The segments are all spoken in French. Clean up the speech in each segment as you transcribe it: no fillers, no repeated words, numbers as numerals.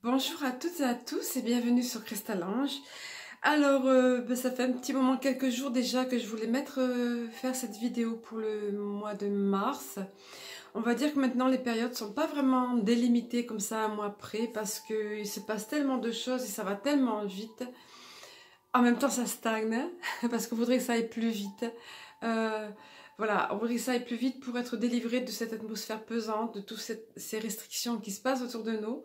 Bonjour à toutes et à tous et bienvenue sur Cristal-Ange. Alors, ça fait un petit moment, quelques jours déjà que je voulais faire cette vidéo pour le mois de mars. On va dire que maintenant les périodes sont pas vraiment délimitées comme ça un mois près parce qu'il se passe tellement de choses et ça va tellement vite. En même temps ça stagne parce qu'on voudrait que ça aille plus vite. Voilà, on voudrait que ça aille plus vite pour être délivré de cette atmosphère pesante, de toutes ces restrictions qui se passent autour de nous.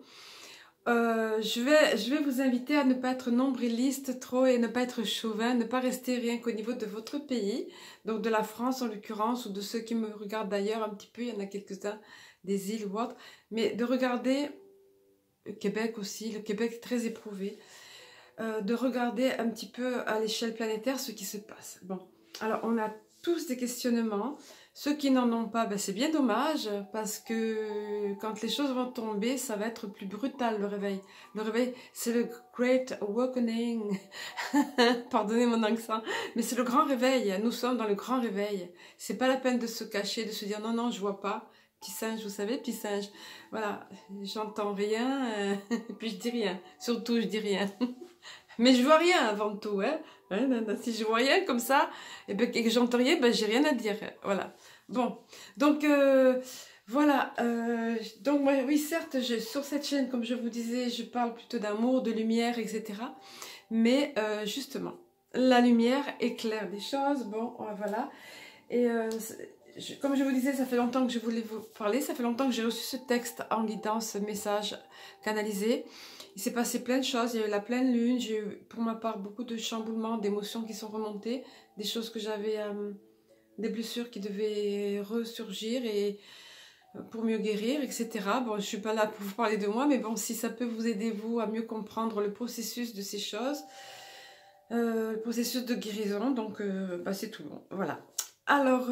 Je vais vous inviter à ne pas être nombriliste trop et ne pas être chauvin, ne pas rester rien qu'au niveau de votre pays, donc de la France en l'occurrence, ou de ceux qui me regardent d'ailleurs un petit peu, il y en a quelques-uns, des îles ou autres, mais de regarder le Québec aussi, le Québec est très éprouvé, de regarder un petit peu à l'échelle planétaire ce qui se passe. Bon, alors on a tous des questionnements. Ceux qui n'en ont pas, ben c'est bien dommage parce que quand les choses vont tomber, ça va être plus brutal le réveil. Le réveil, c'est le Great Awakening. Pardonnez mon accent, mais c'est le grand réveil. Nous sommes dans le grand réveil. C'est pas la peine de se cacher, de se dire non, non, je vois pas. Petit singe, vous savez, petit singe. Voilà, j'entends rien, et puis je dis rien. Surtout, je dis rien. Mais je vois rien avant tout, hein. Si je vois rien comme ça, et ben, que j'entends rien, ben, j'ai rien à dire. Voilà. Bon, donc voilà. Donc moi, oui, certes, sur cette chaîne, comme je vous disais, je parle plutôt d'amour, de lumière, etc. Mais justement, la lumière éclaire des choses. Bon, voilà. Et comme je vous disais, ça fait longtemps que je voulais vous parler. Ça fait longtemps que j'ai reçu ce texte en guidance, ce message canalisé. Il s'est passé plein de choses, il y a eu la pleine lune, j'ai eu pour ma part beaucoup de chamboulements, d'émotions qui sont remontées, des choses que j'avais, des blessures qui devaient ressurgir et pour mieux guérir, etc. Bon, je ne suis pas là pour vous parler de moi, mais bon, si ça peut vous aider vous à mieux comprendre le processus de ces choses, le processus de guérison, donc c'est tout bon, voilà. Alors,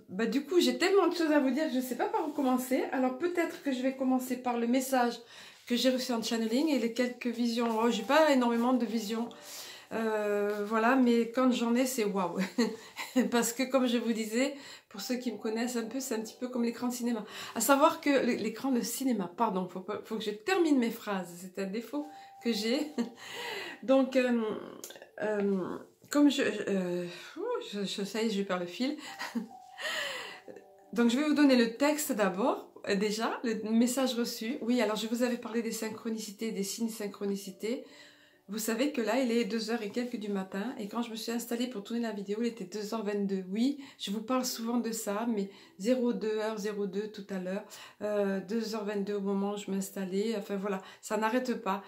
du coup, j'ai tellement de choses à vous dire que je ne sais pas par où commencer. Alors, peut-être que je vais commencer par le message que j'ai reçu en channeling et les quelques visions. Oh, j'ai pas énormément de visions, voilà, mais quand j'en ai, c'est waouh. Parce que, comme je vous disais, pour ceux qui me connaissent un peu, c'est un petit peu comme l'écran de cinéma. À savoir que l'écran de cinéma, pardon, faut que je termine mes phrases, c'est un défaut que j'ai. Donc, comme ça y est, je perds le fil. Donc je vais vous donner le texte d'abord, déjà, le message reçu. Oui, alors je vous avais parlé des synchronicités, des signes synchronicités. Vous savez que là, il est 2h et quelques du matin, et quand je me suis installée pour tourner la vidéo, il était 2h22. Oui, je vous parle souvent de ça, mais 02h02 tout à l'heure, 2h22 au moment où je m'installais, enfin voilà, ça n'arrête pas.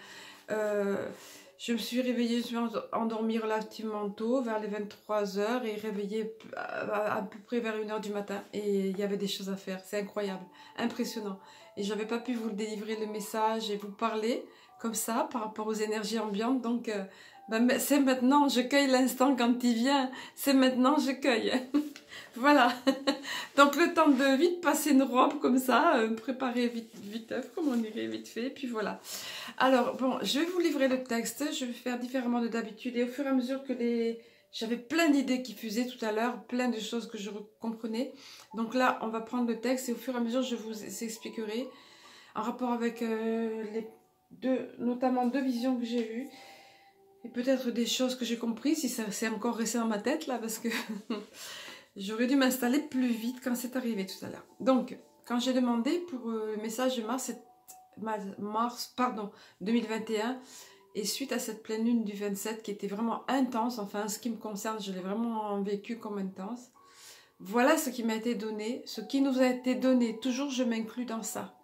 Je me suis réveillée, je me suis endormie relativement tôt, vers les 23h, et réveillée à peu près vers 1h du matin. Et il y avait des choses à faire, c'est incroyable, impressionnant. Et je n'avais pas pu vous délivrer le message et vous parler comme ça, par rapport aux énergies ambiantes. Donc, c'est maintenant, je cueille l'instant quand il vient. C'est maintenant, je cueille. Voilà. Donc, le temps de vite passer une robe comme ça, préparer vite œuf, comme on dirait, vite fait, puis voilà. Alors, bon, je vais vous livrer le texte, je vais faire différemment de d'habitude, et au fur et à mesure que j'avais plein d'idées qui fusaient tout à l'heure, plein de choses que je comprenais. Donc là, on va prendre le texte, et au fur et à mesure, je vous expliquerai, en rapport avec notamment deux visions que j'ai eues, et peut-être des choses que j'ai comprises, si ça c'est encore resté dans ma tête, là, parce que j'aurais dû m'installer plus vite quand c'est arrivé tout à l'heure. Donc, quand j'ai demandé pour le message de mars 2021, et suite à cette pleine lune du 27 qui était vraiment intense, enfin en ce qui me concerne, je l'ai vraiment vécu comme intense. Voilà ce qui m'a été donné, ce qui nous a été donné, toujours je m'inclus dans ça.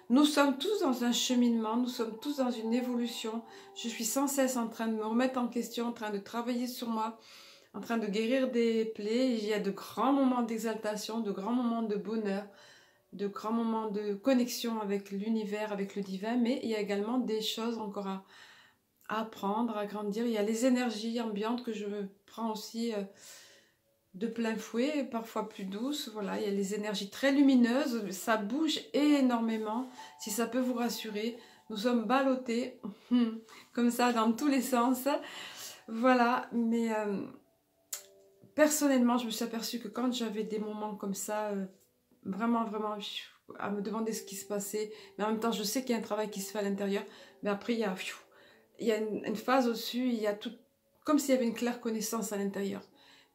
Nous sommes tous dans un cheminement, nous sommes tous dans une évolution. Je suis sans cesse en train de me remettre en question, en train de travailler sur moi, en train de guérir des plaies. Il y a de grands moments d'exaltation, de grands moments de bonheur, de grands moments de connexion avec l'univers, avec le divin, mais il y a également des choses encore à apprendre, à grandir. Il y a les énergies ambiantes que je prends aussi de plein fouet, parfois plus douces. Voilà, il y a les énergies très lumineuses, ça bouge énormément, si ça peut vous rassurer. Nous sommes ballottés, comme ça, dans tous les sens. Voilà, mais personnellement, je me suis aperçue que quand j'avais des moments comme ça, vraiment, à me demander ce qui se passait. Mais en même temps, je sais qu'il y a un travail qui se fait à l'intérieur. Mais après, il y a une phase au-dessus, il y a tout, comme s'il y avait une claire connaissance à l'intérieur.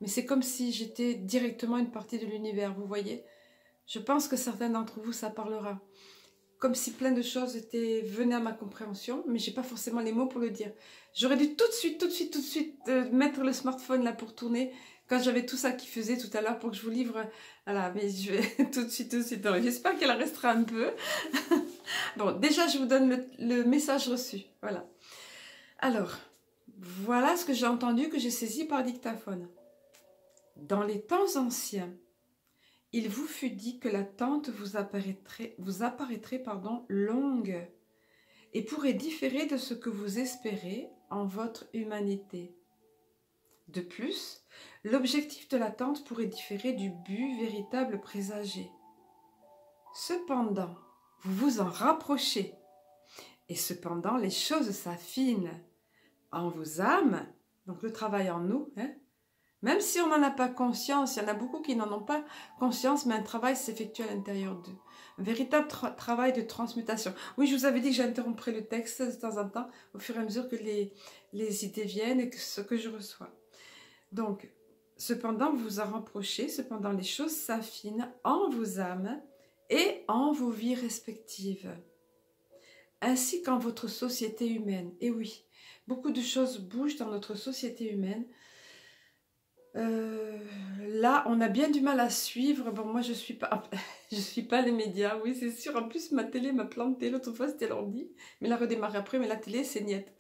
Mais c'est comme si j'étais directement une partie de l'univers, vous voyez. Je pense que certains d'entre vous, ça parlera. Comme si plein de choses venaient à ma compréhension, mais j'ai pas forcément les mots pour le dire. J'aurais dû tout de suite mettre le smartphone là pour tourner, quand j'avais tout ça qui faisait tout à l'heure pour que je vous livre. Voilà, mais je vais tout de suite. J'espère qu'elle restera un peu. Bon, déjà, je vous donne le message reçu. Voilà. Alors, voilà ce que j'ai entendu, que j'ai saisi par dictaphone. Dans les temps anciens, il vous fut dit que l'attente vous apparaîtrait longue et pourrait différer de ce que vous espérez en votre humanité. De plus, l'objectif de l'attente pourrait différer du but véritable présagé. Cependant, vous vous en rapprochez, et cependant les choses s'affinent en vos âmes, donc le travail en nous, hein. Même si on n'en a pas conscience, il y en a beaucoup qui n'en ont pas conscience, mais un travail s'effectue à l'intérieur d'eux. Un véritable travail de transmutation. Oui, je vous avais dit que j'interromprais le texte de temps en temps, au fur et à mesure que les idées viennent et que ce que je reçois. Donc, cependant, vous vous en rapprochez, cependant les choses s'affinent en vos âmes et en vos vies respectives, ainsi qu'en votre société humaine. Et oui, beaucoup de choses bougent dans notre société humaine. Là, on a bien du mal à suivre. Bon, moi, je suis pas les médias, oui, c'est sûr. En plus, ma télé m'a planté. L'autre fois, c'était l'ordi, mais elle a redémarré après, mais la télé, c'est niette.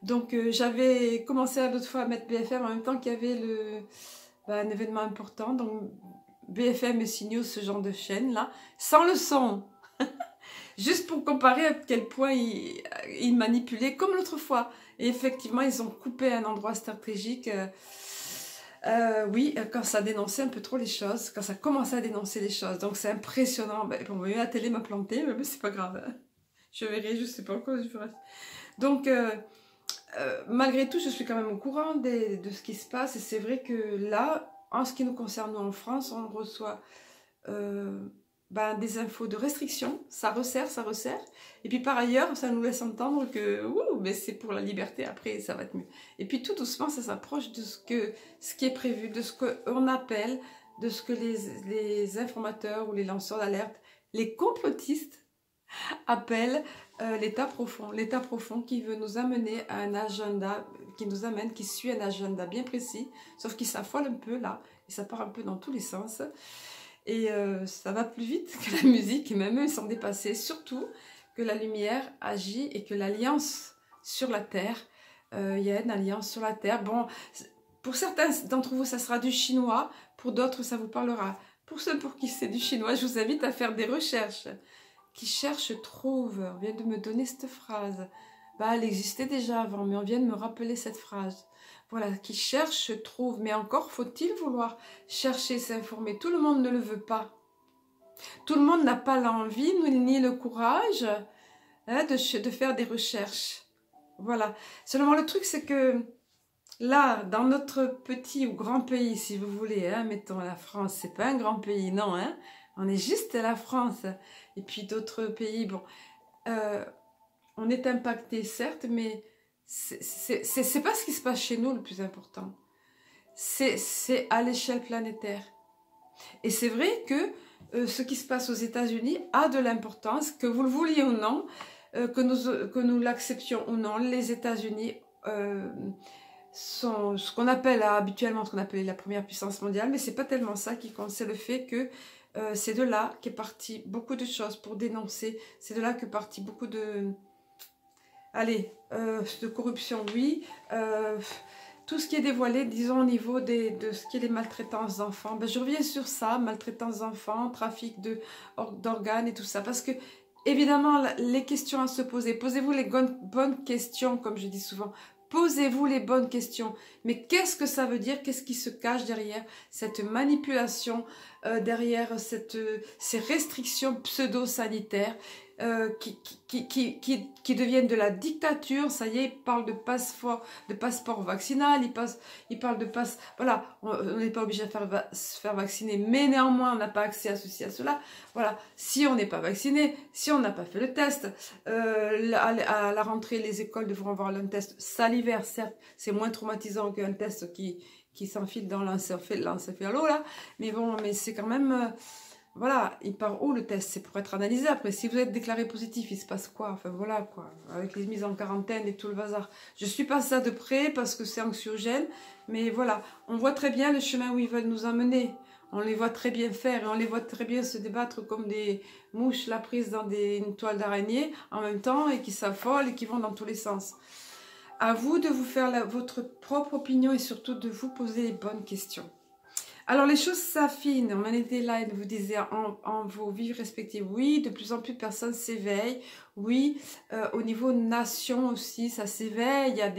Donc, j'avais commencé l'autre fois à mettre BFM en même temps qu'il y avait un événement important. Donc, BFM et CNews, ce genre de chaîne-là, sans le son. Juste pour comparer à quel point ils manipulaient, comme l'autre fois. Et effectivement, ils ont coupé un endroit stratégique. Oui, quand ça dénonçait un peu trop les choses, quand ça commençait à dénoncer les choses. Donc c'est impressionnant. Bon, la télé m'a planté, mais c'est pas grave. Je verrai, je sais pas encore. Donc, malgré tout, je suis quand même au courant de ce qui se passe. Et c'est vrai que là, en ce qui nous concerne, nous en France, on reçoit des infos de restriction. Ça resserre. Et puis par ailleurs, ça nous laisse entendre que c'est pour la liberté, après ça va être mieux. Et puis tout doucement, ça s'approche de ce qui est prévu, de ce qu'on appelle, de ce que les informateurs ou les lanceurs d'alerte, les complotistes appellent l'état profond. L'état profond qui veut nous amener à un agenda, qui suit un agenda bien précis, sauf qu'il s'affole un peu là, et ça part un peu dans tous les sens. Et ça va plus vite que la musique, et même eux, ils sont dépassés, surtout que la lumière agit et que l'alliance sur la terre, il y a une alliance sur la terre. Bon, pour certains d'entre vous, ça sera du chinois, pour d'autres, ça vous parlera. Pour ceux pour qui c'est du chinois, je vous invite à faire des recherches. Qui cherche, trouve. On vient de me donner cette phrase. Elle existait déjà avant, mais on vient de me rappeler cette phrase. Voilà, qui cherche, trouve. Mais encore faut-il vouloir chercher, s'informer. Tout le monde ne le veut pas. Tout le monde n'a pas l'envie ni le courage de faire des recherches. Voilà. Seulement le truc, c'est que là, dans notre petit ou grand pays, si vous voulez, mettons la France, c'est pas un grand pays, non, on est juste la France. Et puis d'autres pays, bon, on est impacté, certes, mais c'est pas ce qui se passe chez nous le plus important. C'est à l'échelle planétaire. Et c'est vrai que ce qui se passe aux États-Unis a de l'importance, que vous le vouliez ou non, que nous l'acceptions ou non. Les États-Unis sont ce qu'on appelle habituellement la première puissance mondiale, mais c'est pas tellement ça qui compte. C'est le fait que c'est de là qu'est parti beaucoup de choses pour dénoncer. C'est de là qu'est parti beaucoup de corruption, oui. Tout ce qui est dévoilé, disons, au niveau de ce qui est les maltraitances d'enfants. Je reviens sur ça, maltraitance d'enfants, trafic d'organes et tout ça. Parce que, évidemment, les questions à se poser. Posez-vous les bonnes questions, comme je dis souvent. Posez-vous les bonnes questions. Mais qu'est-ce que ça veut dire? Qu'est-ce qui se cache derrière cette manipulation derrière ces restrictions pseudo-sanitaires qui deviennent de la dictature. Ça y est, ils parlent de passeport vaccinal, ils parlent de passe... Voilà, on n'est pas obligé de se faire vacciner, mais néanmoins, on n'a pas accès à ceci, à cela. Voilà, si on n'est pas vacciné, si on n'a pas fait le test, à la rentrée, les écoles devront avoir un test salivaire, certes, c'est moins traumatisant qu'un test qui s'enfile dans l'encéphalo, là, mais bon, mais c'est quand même... voilà, il part où le test? C'est pour être analysé. Après, si vous êtes déclaré positif, il se passe quoi? Enfin, voilà, quoi. Avec les mises en quarantaine et tout le bazar. Je suis pas ça de près parce que c'est anxiogène. Mais voilà, on voit très bien le chemin où ils veulent nous emmener. On les voit très bien faire et on les voit très bien se débattre comme des mouches là prises dans une toile d'araignée en même temps et qui s'affolent et qui vont dans tous les sens. À vous de vous faire votre propre opinion et surtout de vous poser les bonnes questions. Alors les choses s'affinent, on en était là et vous disait en vos vies respectives, oui, de plus en plus de personnes s'éveillent, oui, au niveau nation aussi, ça s'éveille, il y a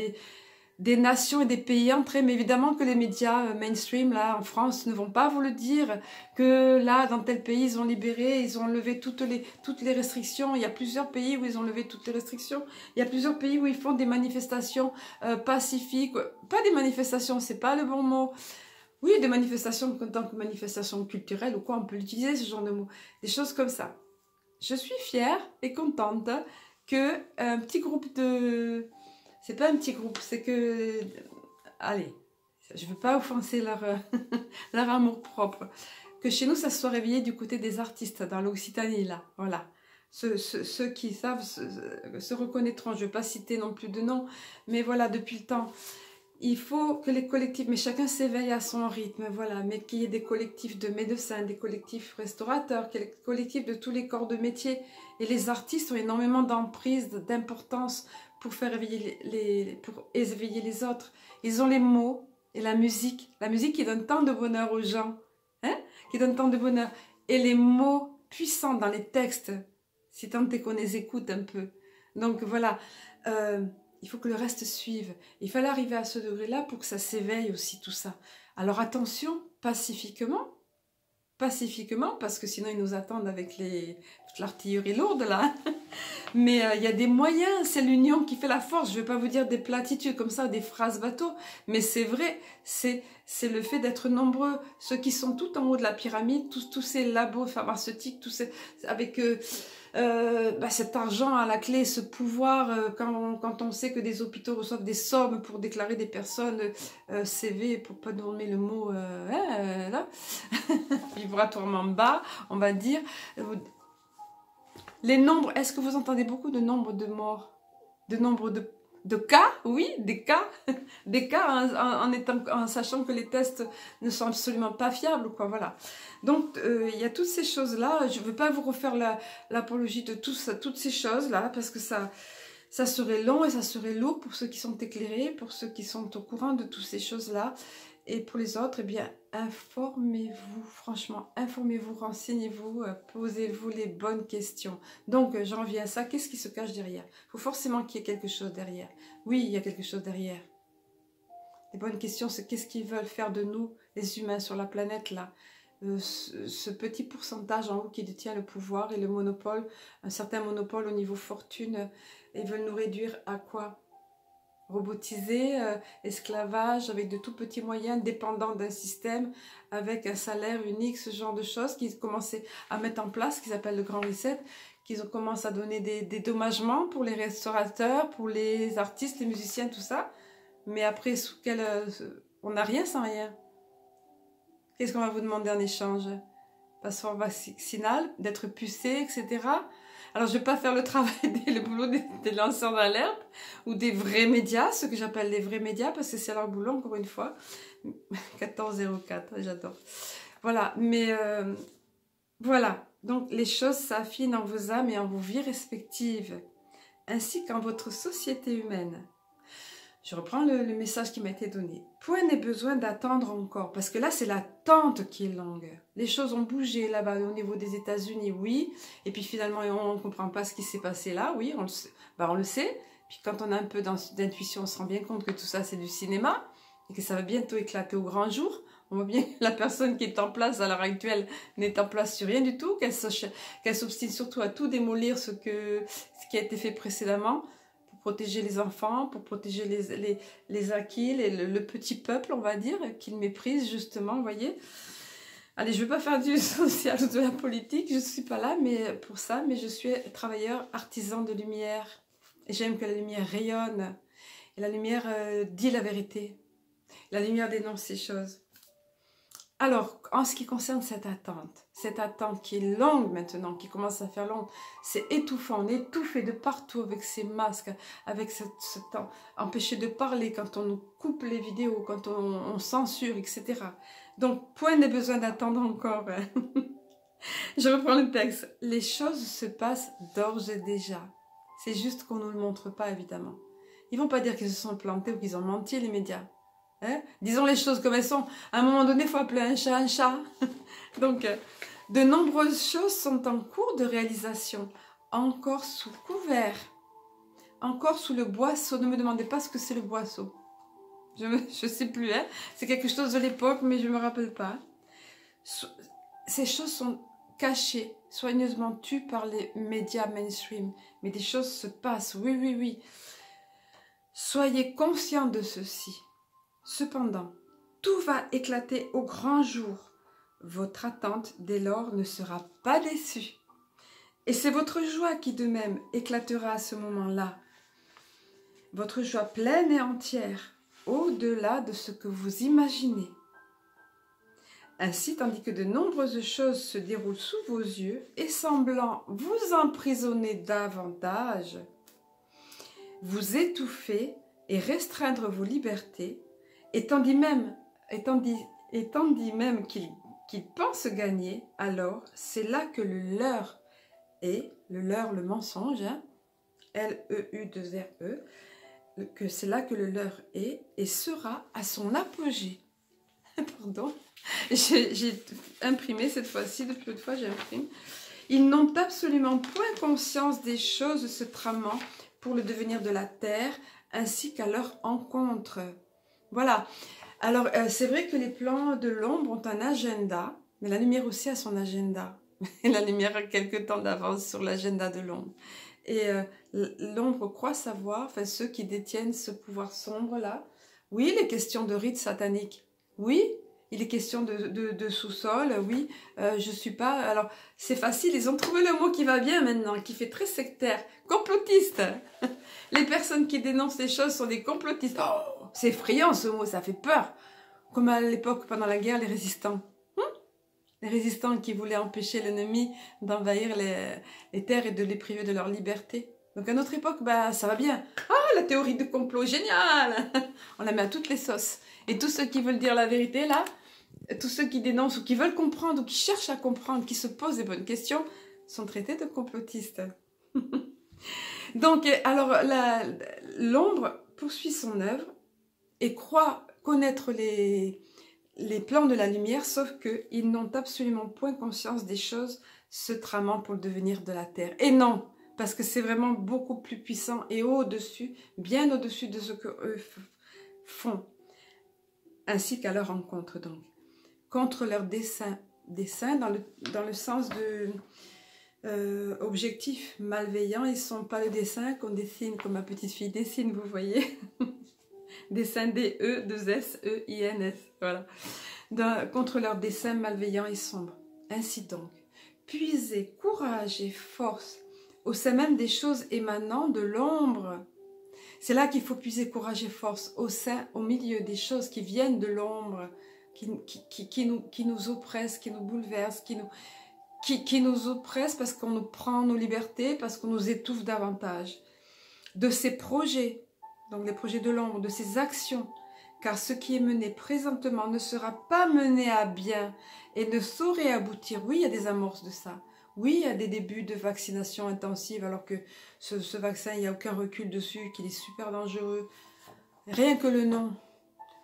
des nations et des pays entrés, mais évidemment que les médias mainstream, là, en France, ne vont pas vous le dire, que là, dans tel pays, ils ont libéré, ils ont levé toutes les restrictions, il y a plusieurs pays où ils ont levé toutes les restrictions, il y a plusieurs pays où ils font des manifestations pacifiques, pas des manifestations, c'est pas le bon mot. Oui, des manifestations en tant que manifestations culturelles ou quoi, on peut l'utiliser ce genre de mots. Des choses comme ça. Je suis fière et contente que un petit groupe de... C'est pas un petit groupe, c'est que... Allez, je veux pas offenser leur, leur amour propre. Que chez nous, ça se soit réveillé du côté des artistes, dans l'Occitanie, là. Voilà. Ceux qui savent se reconnaîtront. Je ne vais pas citer non plus de nom, mais voilà, depuis le temps... Il faut que les collectifs, mais chacun s'éveille à son rythme, voilà, mais qu'il y ait des collectifs de médecins, des collectifs restaurateurs, des collectifs de tous les corps de métier. Et les artistes ont énormément d'emprise, d'importance pour faire éveiller les autres. Ils ont les mots et la musique qui donne tant de bonheur aux gens, hein, qui donne tant de bonheur. Et les mots puissants dans les textes, si tant est qu'on les écoute un peu. Donc voilà, il faut que le reste suive. Il fallait arriver à ce degré-là pour que ça s'éveille aussi, tout ça. Alors attention, pacifiquement, parce que sinon ils nous attendent avec toute l'artillerie lourde, là. Mais il y a des moyens, c'est l'union qui fait la force. Je ne vais pas vous dire des platitudes comme ça, des phrases bateau, mais c'est vrai, c'est le fait d'être nombreux. Ceux qui sont tout en haut de la pyramide, tous ces labos pharmaceutiques, avec... cet argent à la clé, ce pouvoir, quand on sait que des hôpitaux reçoivent des sommes pour déclarer des personnes CV, pour pas nommer le mot là, vibratoirement bas, on va dire. Les nombres, est-ce que vous entendez beaucoup de nombres de morts, de nombre de cas? Oui, des cas, des cas en sachant que les tests ne sont absolument pas fiables, quoi, voilà. Donc, il y a toutes ces choses-là. Je ne veux pas vous refaire l'apologie de toutes ces choses-là, parce que ça serait long et ça serait lourd pour ceux qui sont éclairés, pour ceux qui sont au courant de toutes ces choses-là. Et pour les autres, eh bien, informez-vous, franchement, informez-vous, renseignez-vous, posez-vous les bonnes questions. Donc, j'en viens à ça, qu'est-ce qui se cache derrière? Il faut forcément qu'il y ait quelque chose derrière. Oui, il y a quelque chose derrière. Les bonnes questions, c'est qu'est-ce qu'ils veulent faire de nous, les humains, sur la planète, là? Ce petit pourcentage en haut qui détient le pouvoir et le monopole, un certain monopole au niveau fortune, ils veulent nous réduire à quoi? Robotisé, esclavage, avec de tout petits moyens, dépendants d'un système, avec un salaire unique, ce genre de choses qu'ils commençaient à mettre en place, qu'ils appellent le grand reset, qu'ils ont commencé à donner des dédommagements pour les restaurateurs, pour les artistes, les musiciens, tout ça. Mais après, on n'a rien sans rien. Qu'est-ce qu'on va vous demander en échange? Passeport vaccinal, d'être pucé, etc. Alors, je ne vais pas faire le boulot des lanceurs d'alerte ou des vrais médias, ce que j'appelle les vrais médias, parce que c'est leur boulot, encore une fois. 1404, j'adore. Voilà, mais voilà. Donc, les choses s'affinent en vos âmes et en vos vies respectives, ainsi qu'en votre société humaine. Je reprends le message qui m'a été donné. Point n'est besoin d'attendre encore, parce que là, c'est l'attente qui est longue. Les choses ont bougé là-bas au niveau des États-Unis, oui. Et puis finalement, on ne comprend pas ce qui s'est passé là, oui, on le sait. Puis quand on a un peu d'intuition, on se rend bien compte que tout ça, c'est du cinéma, et que ça va bientôt éclater au grand jour. On voit bien que la personne qui est en place à l'heure actuelle n'est en place sur rien du tout, qu'elle s'obstine surtout à tout démolir ce qui a été fait précédemment pour protéger les enfants, pour protéger les acquis, le petit peuple, on va dire, qu'il méprise justement, vous voyez. Allez, je ne veux pas faire du social ou de la politique, je ne suis pas là mais pour ça, mais je suis travailleur artisan de lumière. Et j'aime que la lumière rayonne, et la lumière dit la vérité. La lumière dénonce ces choses. Alors, en ce qui concerne cette attente qui est longue maintenant, qui commence à faire longue, c'est étouffant, on est étouffé de partout avec ces masques, avec ce temps, empêché de parler quand on nous coupe les vidéos, quand on censure, etc. Donc, point n'est besoin d'attendre encore. Je reprends le texte. Les choses se passent d'ores et déjà. C'est juste qu'on ne nous le montre pas, évidemment. Ils ne vont pas dire qu'ils se sont plantés ou qu'ils ont menti, les médias. Hein? Disons les choses comme elles sont. À un moment donné, il faut appeler un chat un chat. Donc, de nombreuses choses sont en cours de réalisation. Encore sous couvert. Encore sous le boisseau. Ne me demandez pas ce que c'est le boisseau. Je ne sais plus. Hein? C'est quelque chose de l'époque, mais je ne me rappelle pas. Ces choses sont cachées, soigneusement tues par les médias mainstream. Mais des choses se passent. Oui, oui, oui. Soyez conscients de ceci. Cependant, tout va éclater au grand jour. Votre attente, dès lors, ne sera pas déçue. Et c'est votre joie qui, de même, éclatera à ce moment-là. Votre joie pleine et entière, au-delà de ce que vous imaginez. Ainsi, tandis que de nombreuses choses se déroulent sous vos yeux et semblant vous emprisonner davantage, vous étouffer et restreindre vos libertés, et tandis même qu'ils pensent gagner, alors c'est là que le leurre est, le mensonge, hein, L-E-U-2-R-E, que c'est là que le leurre est et sera à son apogée. Pardon, j'ai imprimé cette fois-ci, depuis l'autre fois j'imprime. Ils n'ont absolument point conscience des choses se tramant pour le devenir de la terre, ainsi qu'à leur encontre. Voilà. Alors, c'est vrai que les plans de l'ombre ont un agenda, mais la lumière aussi a son agenda. Et la lumière a quelque temps d'avance sur l'agenda de l'ombre. Et l'ombre croit savoir, enfin ceux qui détiennent ce pouvoir sombre-là, oui, les questions de rites sataniques, oui, il est question de sous-sol, oui, je suis pas... Alors, c'est facile, ils ont trouvé le mot qui va bien maintenant, qui fait très sectaire, complotiste. Les personnes qui dénoncent les choses sont des complotistes. Oh, c'est effrayant ce mot, ça fait peur. Comme à l'époque, pendant la guerre, les résistants. Les résistants qui voulaient empêcher l'ennemi d'envahir les terres et de les priver de leur liberté. Donc à notre époque, bah, ça va bien. Ah, la théorie de complot, génial. On la met à toutes les sauces. Et tous ceux qui veulent dire la vérité, là, tous ceux qui dénoncent ou qui veulent comprendre ou qui cherchent à comprendre, qui se posent des bonnes questions, sont traités de complotistes. Donc, alors, l'ombre poursuit son œuvre et croit connaître les plans de la lumière, sauf qu'ils n'ont absolument point conscience des choses se tramant pour le devenir de la terre. Et non, parce que c'est vraiment beaucoup plus puissant et au-dessus, bien au-dessus de ce qu'eux font, ainsi qu'à leur rencontre donc. Contre leurs desseins dans le sens de objectif malveillant, ils ne sont pas le dessin qu'on dessine, comme ma petite fille dessine, vous voyez. Dessin D-E-2-S-E-I-N-S, voilà. Contre leurs desseins malveillants et sombres. Ainsi donc, puisez courage et force au sein même des choses émanant de l'ombre. C'est là qu'il faut puiser courage et force, au milieu des choses qui viennent de l'ombre, qui nous oppressent, qui nous bouleversent, qui nous oppressent parce qu'on nous prend nos libertés, parce qu'on nous étouffe davantage. De ces projets, donc les projets de l'ombre, de ces actions, car ce qui est mené présentement ne sera pas mené à bien et ne saurait aboutir. Oui, il y a des amorces de ça. Oui, il y a des débuts de vaccination intensive, alors que ce vaccin, il n'y a aucun recul dessus, qu'il est super dangereux. Rien que le nom,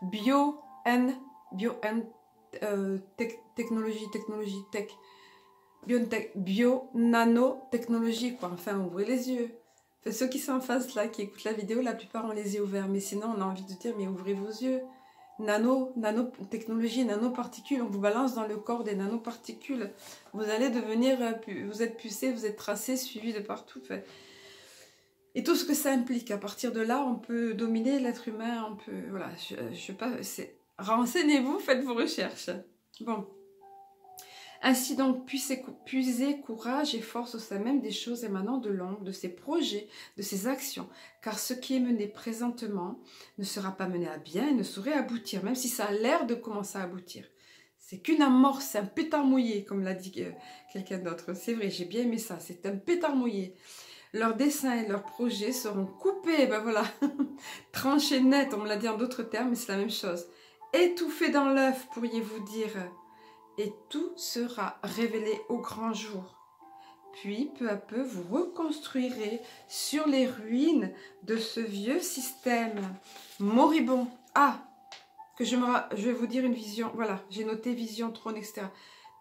bio-nanotechnologie, quoi. Enfin, ouvrez les yeux. Enfin, ceux qui sont en face là, qui écoutent la vidéo, la plupart ont les yeux ouverts, mais sinon on a envie de dire, mais ouvrez vos yeux. nanotechnologie, nanoparticules. On vous balance dans le corps des nanoparticules. Vous allez devenir, vous êtes pucé, vous êtes tracé, suivi de partout. Fait. Et tout ce que ça implique. À partir de là, on peut dominer l'être humain. On peut, voilà, je sais pas. Renseignez-vous, faites vos recherches. Bon. Ainsi donc, puisez courage et force au sein même des choses émanant de l'ombre, de ses projets, de ses actions, car ce qui est mené présentement ne sera pas mené à bien et ne saurait aboutir, même si ça a l'air de commencer à aboutir. C'est qu'une amorce, c'est un pétard mouillé, comme l'a dit quelqu'un d'autre. C'est vrai, j'ai bien aimé ça, c'est un pétard mouillé. Leurs dessins et leurs projets seront coupés, ben voilà, tranchés net, on me l'a dit en d'autres termes, mais c'est la même chose. Étouffés dans l'œuf, pourriez-vous dire. Et tout sera révélé au grand jour. Puis, peu à peu, vous reconstruirez sur les ruines de ce vieux système moribond. Ah, je vais vous dire une vision. Voilà, j'ai noté vision, trône, etc.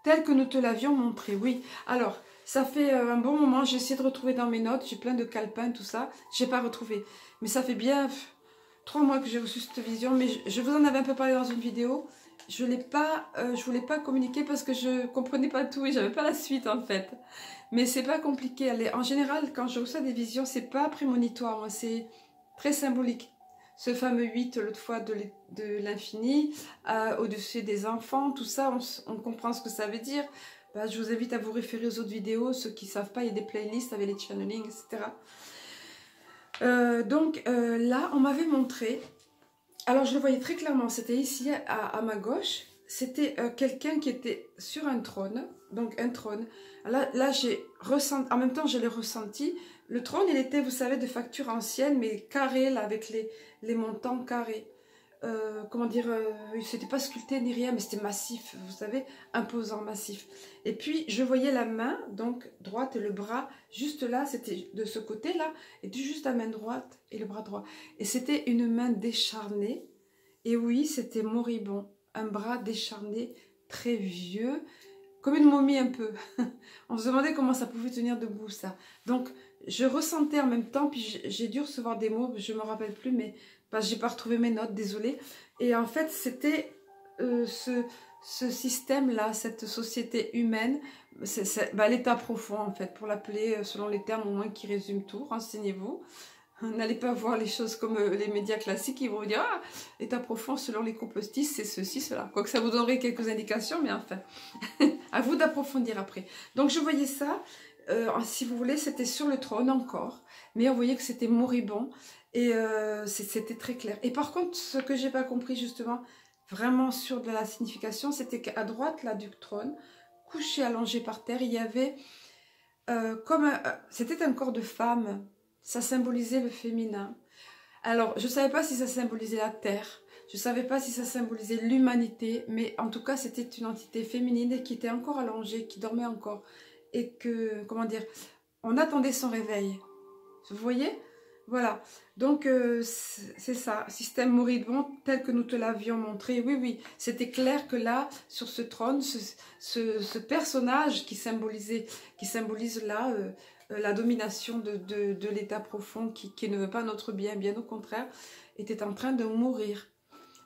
Tel que nous te l'avions montré, oui. Alors, ça fait un bon moment, j'ai essayé de retrouver dans mes notes. J'ai plein de calepins, tout ça. Je n'ai pas retrouvé. Mais ça fait bien 3 mois que j'ai reçu cette vision. Mais je vous en avais un peu parlé dans une vidéo. Je voulais pas communiquer parce que je comprenais pas tout et j'avais pas la suite en fait. Mais c'est pas compliqué. En général, quand je reçois des visions, c'est pas prémonitoire, c'est très symbolique. Ce fameux 8, l'autre fois, de l'infini, au-dessus des enfants, tout ça, on comprend ce que ça veut dire. Bah, je vous invite à vous référer aux autres vidéos. Ceux qui savent pas, il y a des playlists avec les channeling, etc. Là, on m'avait montré... Alors, je le voyais très clairement, c'était ici, à ma gauche, c'était quelqu'un qui était sur un trône, donc un trône. Là j'ai ressenti, en même temps, je l'ai ressenti, le trône, il était, vous savez, de facture ancienne, mais carré, là, avec les montants carrés. Comment dire, c'était pas sculpté ni rien, mais c'était massif, vous savez, imposant, massif. Et puis, je voyais la main, donc, droite, et le bras, juste là, c'était de ce côté-là, et juste la main droite et le bras droit. Et c'était une main décharnée, et oui, c'était moribond, un bras décharné, très vieux, comme une momie un peu. On se demandait comment ça pouvait tenir debout, ça. Donc, je ressentais en même temps, puis j'ai dû recevoir des mots, je ne me rappelle plus, mais j'ai pas retrouvé mes notes, désolée. Et en fait, c'était ce système-là, cette société humaine, l'état profond, en fait, pour l'appeler selon les termes au moins qui résument tout. Renseignez-vous. N'allez pas voir les choses comme les médias classiques, ils vont vous dire « Ah, l'état profond, selon les complotistes, c'est ceci, cela. » Quoique ça vous donnerait quelques indications, mais enfin, à vous d'approfondir après. Donc, je voyais ça. Si vous voulez, c'était sur le trône encore, mais on voyait que c'était moribond et c'était très clair. Et par contre, ce que j'ai pas compris justement, vraiment sur de la signification, c'était qu'à droite là du trône, couché, allongé par terre, il y avait c'était un corps de femme. Ça symbolisait le féminin. Alors, je savais pas si ça symbolisait la terre, je savais pas si ça symbolisait l'humanité, mais en tout cas, c'était une entité féminine qui était encore allongée, qui dormait encore. Et que, comment dire, on attendait son réveil. Vous voyez? Voilà. Donc, c'est ça, système moribond tel que nous te l'avions montré. Oui, oui, c'était clair que là, sur ce trône, ce personnage qui symbolise là la domination de l'état profond qui ne veut pas notre bien, bien au contraire, était en train de mourir.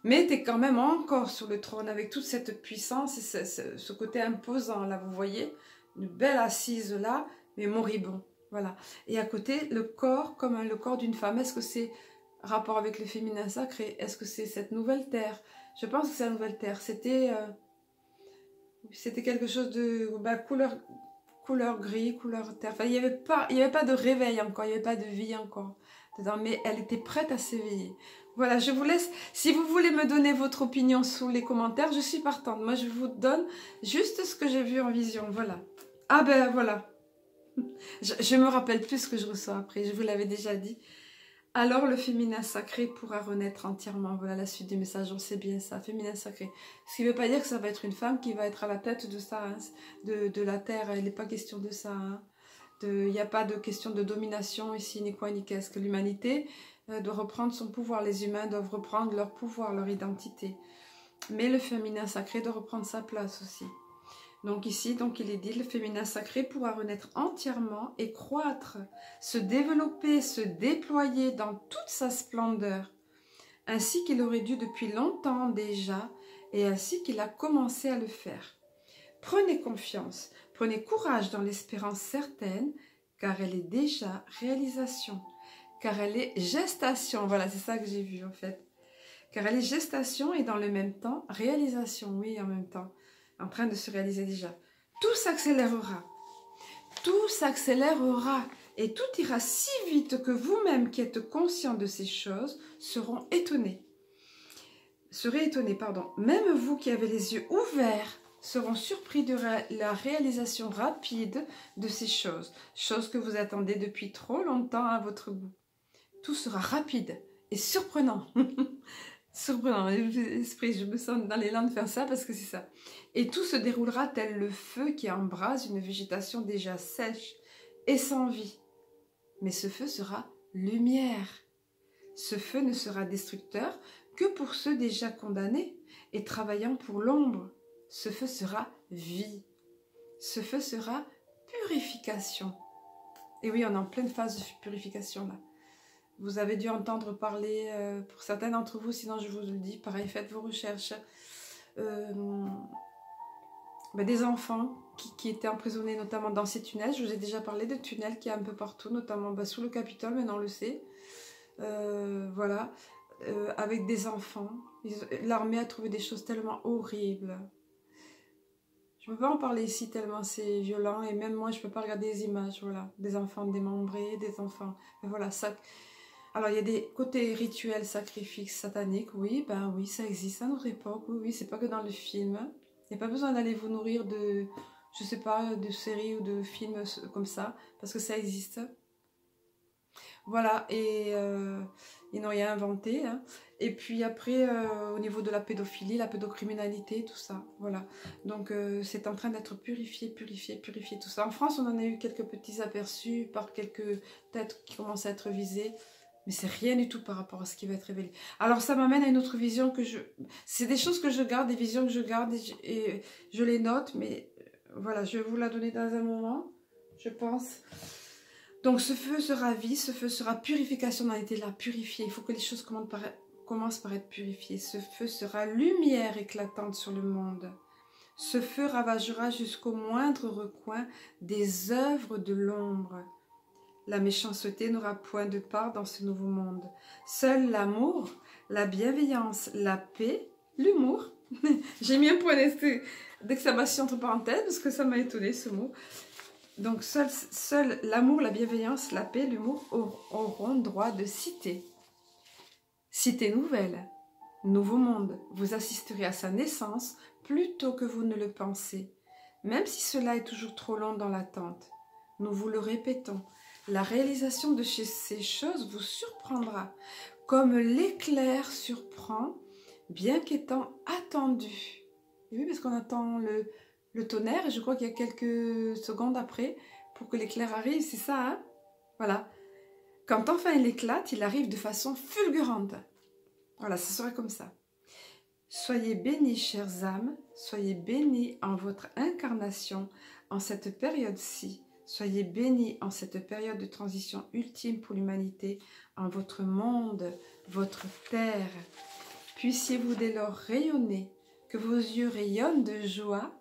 Mais était quand même encore sur le trône avec toute cette puissance et ce côté imposant, là, vous voyez? Une belle assise là, mais moribond. Voilà. Et à côté, le corps comme le corps d'une femme. Est-ce que c'est rapport avec le féminin sacré? Est-ce que c'est cette nouvelle terre? Je pense que c'est la nouvelle terre. C'était quelque chose de couleur gris, couleur terre. Enfin, il n'y avait pas de réveil encore, il n'y avait pas de vie encore dedans, mais elle était prête à s'éveiller. Voilà, je vous laisse. Si vous voulez me donner votre opinion sous les commentaires, je suis partante. Moi, je vous donne juste ce que j'ai vu en vision. Voilà. Ah ben voilà. Je me rappelle plus ce que je reçois après. Je vous l'avais déjà dit. Alors, le féminin sacré pourra renaître entièrement. Voilà la suite du message. On sait bien ça. Féminin sacré. Ce qui ne veut pas dire que ça va être une femme qui va être à la tête de ça, hein, de la terre. Il n'est pas question de ça. Hein. Il n'y a pas de question de domination ici, ni quoi, ni qu'est-ce. Que l'humanité doit reprendre son pouvoir. Les humains doivent reprendre leur pouvoir, leur identité. Mais le féminin sacré doit reprendre sa place aussi. Donc ici, il est dit, le féminin sacré pourra renaître entièrement et croître, se développer, se déployer dans toute sa splendeur. ainsi qu'il aurait dû depuis longtemps déjà, et ainsi qu'il a commencé à le faire. Prenez confiance, prenez courage dans l'espérance certaine, car elle est déjà réalisation, car elle est gestation, voilà, c'est ça que j'ai vu en fait. Car elle est gestation et dans le même temps, réalisation, oui, en même temps, en train de se réaliser déjà. Tout s'accélérera, et tout ira si vite que vous-même qui êtes conscient de ces choses serez étonnés. Même vous qui avez les yeux ouverts seront surpris de la réalisation rapide de ces choses, choses que vous attendez depuis trop longtemps à votre goût. Tout sera rapide et surprenant. Surprenant, esprit, je me sens dans l'élan de faire ça parce que c'est ça. Et tout se déroulera tel le feu qui embrase une végétation déjà sèche et sans vie. Mais ce feu sera lumière. Ce feu ne sera destructeur que pour ceux déjà condamnés et travaillant pour l'ombre. Ce feu sera vie. Ce feu sera purification. Et oui, on est en pleine phase de purification là. Vous avez dû entendre parler, pour certains d'entre vous, sinon je vous le dis, pareil, faites vos recherches, des enfants qui étaient emprisonnés notamment dans ces tunnels. Je vous ai déjà parlé de tunnels qu'il y a un peu partout, notamment sous le Capitole, maintenant on le sait. Voilà, avec des enfants. L'armée a trouvé des choses tellement horribles. Je ne peux pas en parler ici tellement c'est violent, et même moi je ne peux pas regarder les images, voilà, des enfants démembrés, des enfants, voilà, ça... Alors, il y a des côtés rituels, sacrifices, sataniques, oui, ben oui, ça existe à notre époque, oui, c'est pas que dans le film. Il n'y a pas besoin d'aller vous nourrir de, je sais pas, de séries ou de films comme ça, parce que ça existe. Voilà, et ils n'ont rien inventé. Hein. Et puis après, au niveau de la pédophilie, la pédocriminalité, tout ça, voilà. Donc, c'est en train d'être purifié, tout ça. En France, on en a eu quelques petits aperçus par quelques têtes qui commencent à être visées. Mais c'est rien du tout par rapport à ce qui va être révélé. Alors ça m'amène à une autre vision que je... C'est des choses que je garde, des visions que je garde et je les note, mais voilà, je vais vous la donner dans un moment, je pense. Donc ce feu sera vie, ce feu sera purification, on a été là, purifié. Il faut que les choses commencent par être purifiées. Ce feu sera lumière éclatante sur le monde. Ce feu ravagera jusqu'au moindre recoin des œuvres de l'ombre. La méchanceté n'aura point de part dans ce nouveau monde. Seul l'amour, la bienveillance, la paix, l'humour. J'ai mis un point d'exclamation entre parenthèses parce que ça m'a étonné ce mot. Donc seul l'amour, la bienveillance, la paix, l'humour auront droit de cité. Cité nouvelle, nouveau monde. Vous assisterez à sa naissance plus tôt que vous ne le pensez. Même si cela est toujours trop long dans l'attente. Nous vous le répétons. La réalisation de ces choses vous surprendra, comme l'éclair surprend, bien qu'étant attendu. Oui, parce qu'on attend le tonnerre, et je crois qu'il y a quelques secondes après, pour que l'éclair arrive, c'est ça, hein? Voilà. Quand enfin il éclate, il arrive de façon fulgurante. Voilà, ce sera comme ça. Soyez bénis, chères âmes, soyez bénis en votre incarnation, en cette période-ci. Soyez bénis en cette période de transition ultime pour l'humanité, en votre monde, votre terre. Puissiez-vous dès lors rayonner, que vos yeux rayonnent de joie,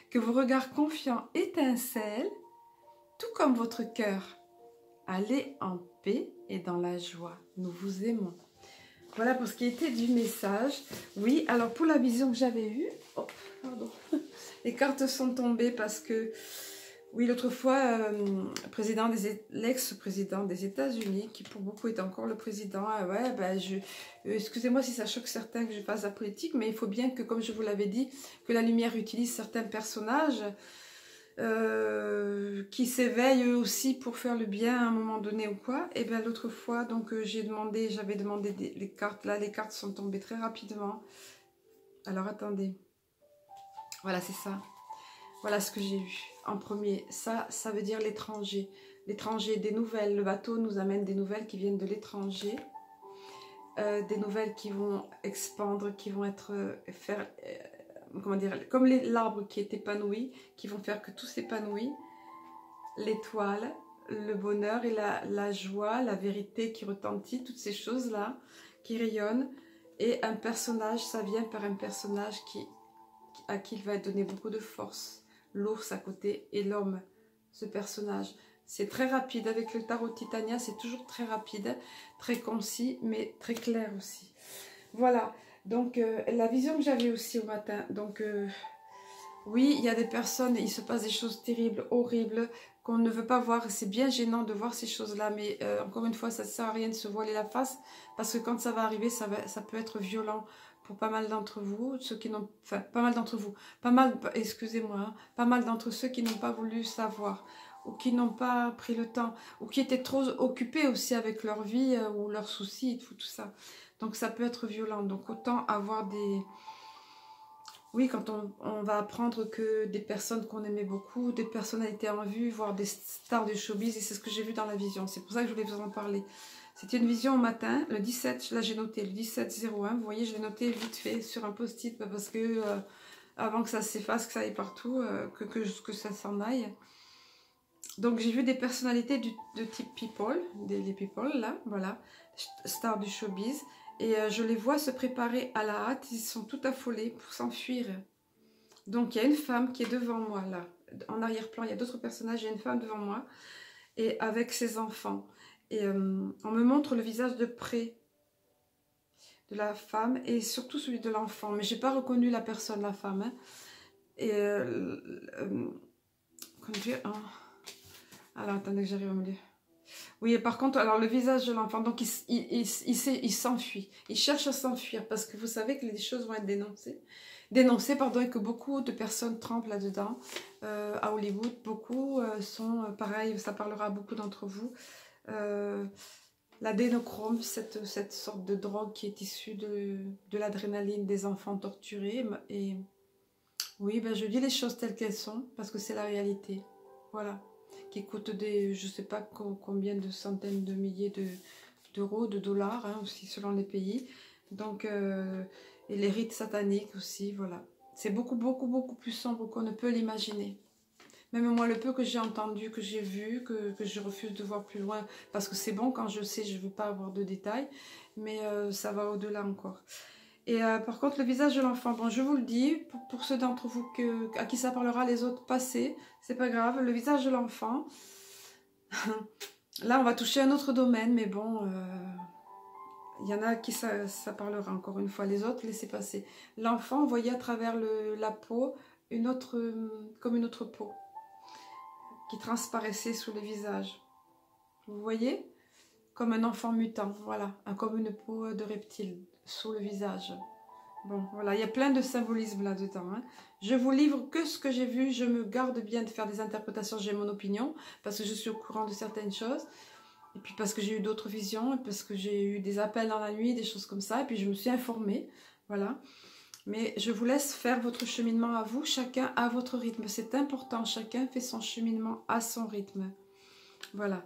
que vos regards confiants étincellent, tout comme votre cœur. Allez en paix et dans la joie. Nous vous aimons. Voilà pour ce qui était du message. Oui, alors pour la vision que j'avais eue, oh, pardon, les cartes sont tombées parce que... Oui, l'autre fois, l'ex-président des États-Unis, qui pour beaucoup est encore le président, ouais, ben excusez-moi si ça choque certains que je fasse la politique, mais il faut bien que, comme je vous l'avais dit, que la lumière utilise certains personnages qui s'éveillent eux aussi pour faire le bien à un moment donné ou quoi. Et bien l'autre fois, donc j'avais demandé les cartes, là les cartes sont tombées très rapidement. Alors attendez, voilà c'est ça. Voilà ce que j'ai eu en premier. Ça veut dire l'étranger. L'étranger, des nouvelles. Le bateau nous amène des nouvelles qui viennent de l'étranger. Des nouvelles qui vont expandre, qui vont comment dire, comme l'arbre qui est épanoui, qui vont faire que tout s'épanouit. L'étoile, le bonheur et la joie, la vérité qui retentit, toutes ces choses-là, qui rayonne. Et un personnage, ça vient par un personnage à qui il va donner beaucoup de force. L'ours à côté et l'homme, ce personnage. C'est très rapide, avec le tarot Titania, c'est toujours très rapide, très concis, mais très clair aussi. Voilà, donc la vision que j'avais aussi au matin, donc oui, il y a des personnes, il se passe des choses terribles, horribles, qu'on ne veut pas voir, c'est bien gênant de voir ces choses-là, mais encore une fois, ça ne sert à rien de se voiler la face, parce que quand ça va arriver, ça peut être violent pour pas mal d'entre vous, ceux qui n'ont, enfin, pas mal d'entre vous, excusez-moi, hein, pas mal d'entre ceux qui n'ont pas voulu savoir, ou qui n'ont pas pris le temps, ou qui étaient trop occupés aussi avec leur vie, ou leurs soucis, tout ça. Donc ça peut être violent, donc autant avoir des... Oui, quand on va apprendre que des personnes qu'on aimait beaucoup, des personnalités en vue, voire des stars du showbiz, et c'est ce que j'ai vu dans la vision. C'est pour ça que je voulais vous en parler. C'était une vision au matin, le 17, là j'ai noté, le 17-01, vous voyez, je l'ai noté vite fait sur un post-it, parce que avant que ça s'efface, que ça aille partout, que ça s'en aille. Donc j'ai vu des personnalités de type people, les people là, voilà, stars du showbiz. Et je les vois se préparer à la hâte, ils sont tout affolés pour s'enfuir. Donc il y a une femme qui est devant moi là, en arrière-plan, il y a d'autres personnages, il y a une femme devant moi, et avec ses enfants. Et on me montre le visage de près de la femme, et surtout celui de l'enfant, mais j'ai pas reconnu la personne, la femme. Hein. Et comment dire, hein. Alors attendez que j'arrive à me dire. Oui, par contre, alors le visage de l'enfant, donc il s'enfuit. Il cherche à s'enfuir parce que vous savez que les choses vont être dénoncées. Dénoncées, pardon, et que beaucoup de personnes trempent là-dedans. À Hollywood, beaucoup sont, pareil, ça parlera à beaucoup d'entre vous. L'adénochrome, cette sorte de drogue qui est issue de l'adrénaline des enfants torturés. Et oui, ben, je dis les choses telles qu'elles sont parce que c'est la réalité. Voilà. Qui coûte des, je ne sais pas combien de centaines de milliers d'euros, de dollars, hein, aussi selon les pays. Donc, et les rites sataniques aussi, voilà. C'est beaucoup, beaucoup, beaucoup plus sombre qu'on ne peut l'imaginer. Même moi, le peu que j'ai entendu, que j'ai vu, que je refuse de voir plus loin, parce que c'est bon, quand je sais, je ne veux pas avoir de détails, mais ça va au-delà encore. Et par contre, le visage de l'enfant, bon, je vous le dis, pour ceux d'entre vous à qui ça parlera, les autres, passez, c'est pas grave. Le visage de l'enfant, là, on va toucher un autre domaine, mais bon, il y en a à qui ça parlera, encore une fois. Les autres, laissez passer. L'enfant, vous voyez à travers la peau, comme une autre peau, qui transparaissait sous le visage. Vous voyez? Comme un enfant mutant, voilà, comme une peau de reptile sous le visage. Bon, voilà, il y a plein de symbolisme là-dedans. Hein. Je vous livre que ce que j'ai vu, je me garde bien de faire des interprétations, j'ai mon opinion, parce que je suis au courant de certaines choses, et puis parce que j'ai eu d'autres visions, et parce que j'ai eu des appels dans la nuit, des choses comme ça, et puis je me suis informée, voilà. Mais je vous laisse faire votre cheminement à vous, chacun à votre rythme, c'est important, chacun fait son cheminement à son rythme. Voilà.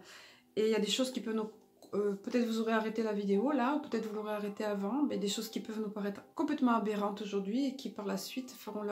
Et il y a des choses qui peuvent nous... peut-être vous aurez arrêté la vidéo là, ou peut-être vous l'aurez arrêté avant, mais des choses qui peuvent nous paraître complètement aberrantes aujourd'hui et qui par la suite feront leur